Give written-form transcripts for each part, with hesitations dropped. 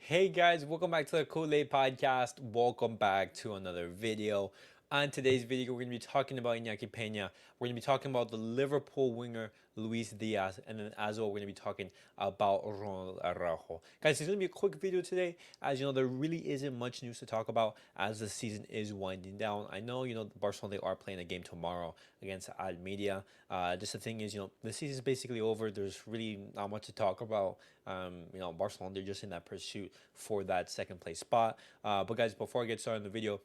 Hey guys, welcome back to the CulePodcast. Welcome back to another video. On today's video, we're going to be talking about Inaki Pena. We're going to be talking about the Liverpool winger Luis Diaz, and then as well, we're going to be talking about Ronald Araujo. Guys, it's going to be a quick video today. As you know, there really isn't much news to talk about as the season is winding down. I know, Barcelona, they are playing a game tomorrow against Almeria. Just the thing is, the season is basically over. There's really not much to talk about. Barcelona, they're just in that pursuit for that second place spot. But guys, before I get started in the video,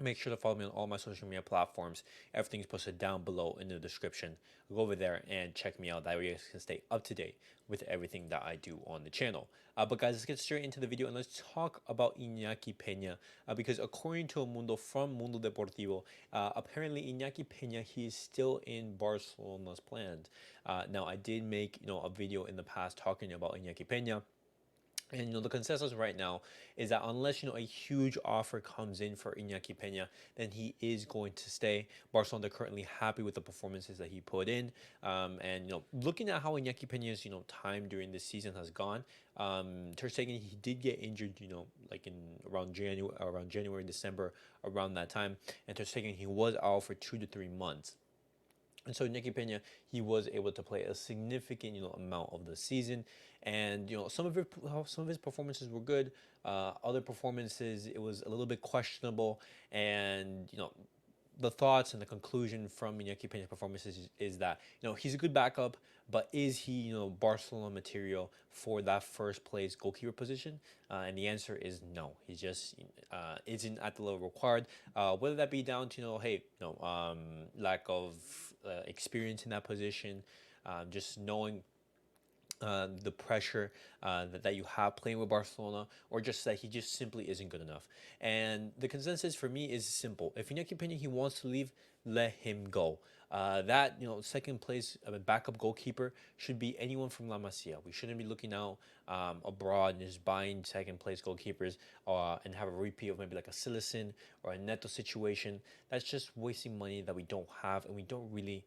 make sure to follow me on all my social media platforms. Everything's posted down below in the description. Go over there and check me out. That way you guys can stay up to date with everything that I do on the channel. But guys, let's get straight into the video and let's talk about Inaki Pena. Because according to Mundo from Mundo Deportivo, apparently Inaki Pena, he is still in Barcelona's plans. Now, I did make a video in the past talking about Inaki Pena. And the consensus right now is that unless a huge offer comes in for Inaki Pena, then he is going to stay. Barcelona, they're currently happy with the performances that he put in, and looking at how Inaki Pena's time during this season has gone. Ter Stegen, he did get injured, like in around January, December, around that time, and Ter Stegen, he was out for 2 to 3 months. And so Nicky Pena, he was able to play a significant, amount of the season, and some of his performances were good. Other performances, it was a little bit questionable, and the thoughts and the conclusion from Inaki Pena's performances is that he's a good backup, but is he Barcelona material for that first place goalkeeper position? And the answer is no. He just isn't at the level required. Whether that be down to lack of experience in that position, just knowing the pressure that you have playing with Barcelona, or just that he just simply isn't good enough. And the consensus for me is simple: if Inaki Pena he wants to leave, let him go. That second place backup goalkeeper should be anyone from La Masia. We shouldn't be looking out abroad and just buying second place goalkeepers and have a repeat of maybe like a Silicin or a Neto situation. That's just wasting money that we don't have and we don't really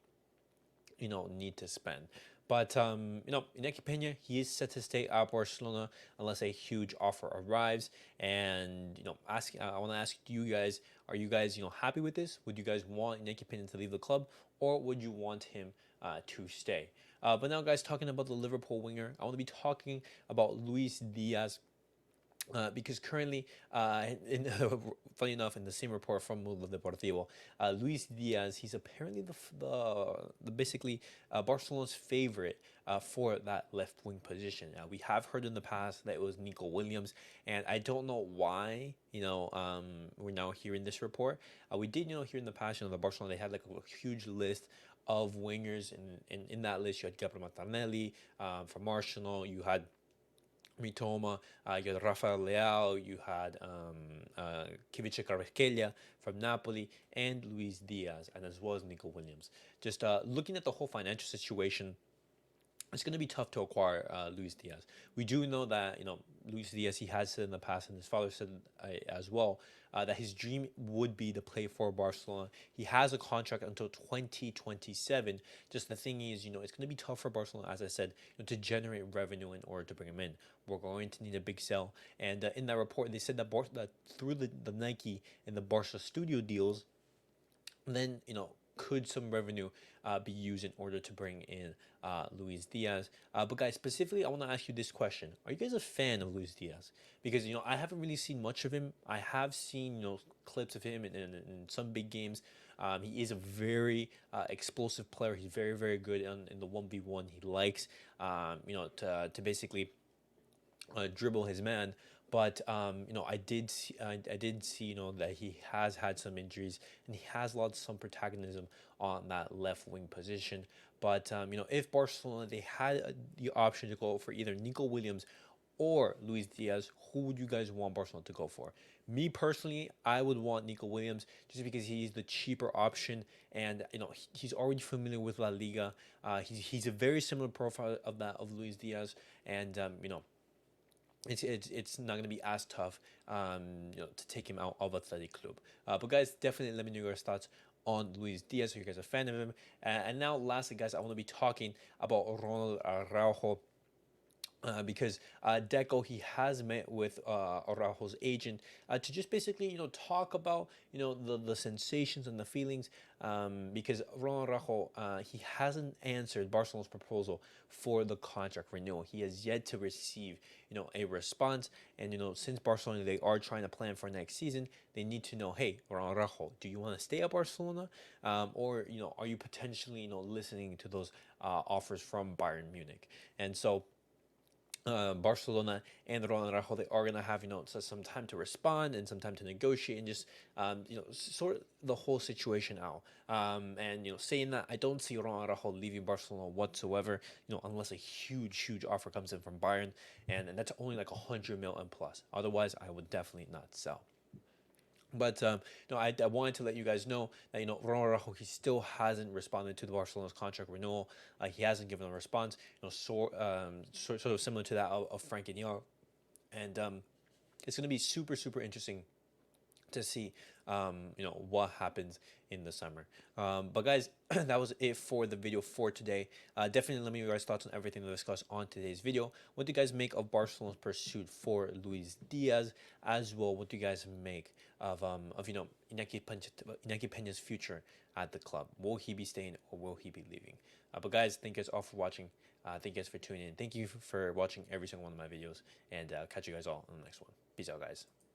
need to spend. But Inaki Pena, he is set to stay at Barcelona unless a huge offer arrives. And I want to ask you guys: are you guys happy with this? Would you guys want Inaki Pena to leave the club, or would you want him to stay? But now, guys, talking about the Liverpool winger, I want to be talking about Luis Diaz. Because currently, funny enough, in the same report from Mundo Deportivo, Luis Diaz, he's apparently the basically Barcelona's favorite for that left wing position. We have heard in the past that it was Nico Williams, and I don't know why. We're now hearing this report. We did hear in the past, the Barcelona, they had like a huge list of wingers, and in that list you had Gabriel Martinelli from Arsenal. You had Mitoma, you had Rafael Leao, you had Kivice Kvaratskhelia from Napoli, and Luis Diaz, and as well as Nico Williams. Just looking at the whole financial situation, it's going to be tough to acquire Luis Diaz. We do know that Luis Diaz, he has said in the past, and his father said as well, that his dream would be to play for Barcelona. He has a contract until 2027. Just the thing is, it's going to be tough for Barcelona, as I said, to generate revenue in order to bring him in. We're going to need a big sell. And in that report, they said that through the Nike and the Barca studio deals, then could some revenue be used in order to bring in Luis Diaz? But guys, specifically, I want to ask you this question: are you guys a fan of Luis Diaz? Because I haven't really seen much of him. I have seen clips of him in some big games. He is a very explosive player. He's very, very good in the 1v1. He likes to basically dribble his man. But I did see that he has had some injuries and he has lost some protagonism on that left wing position. But if Barcelona, they had the option to go for either Nico Williams or Luis Diaz, who would you guys want Barcelona to go for? Me personally, I would want Nico Williams just because he's the cheaper option, and he's already familiar with La Liga. He's a very similar profile of Luis Diaz, and it's not going to be as tough, to take him out of Athletic Club. But guys, definitely let me know your thoughts on Luis Diaz. Are you guys a fan of him? And now, lastly, guys, I want to be talking about Ronald Araujo. because Deco, he has met with Araujo's agent to just basically talk about the sensations and the feelings, because Ronald Araujo, he hasn't answered Barcelona's proposal for the contract renewal. He has yet to receive a response, and since Barcelona, they are trying to plan for next season, they need to know, hey, Ronald Araujo, do you want to stay at Barcelona, or are you potentially listening to those offers from Bayern Munich? And so Barcelona and Ronald Araujo, they are gonna have some time to respond and some time to negotiate and just sort the whole situation out. And saying that, I don't see Ronald Araujo leaving Barcelona whatsoever. Unless a huge offer comes in from Bayern, and that's only like 100 million plus. Otherwise, I would definitely not sell. But I wanted to let you guys know that Ronald Araujo, he still hasn't responded to the Barcelona's contract renewal. He hasn't given a response. Sort of similar to that of Frank Iñigo, and it's going to be super interesting to see what happens in the summer. But guys, that was it for the video for today. Definitely let me know your guys' thoughts on everything we discussed on today's video. What do you guys make of Barcelona's pursuit for Luis Diaz? As well, what do you guys make of Inaki Pena's future at the club? Will he be staying or will he be leaving? But guys, thank you guys all for watching. Thank you guys for tuning in. Thank you for watching every single one of my videos, and catch you guys all in the next one. Peace out, guys.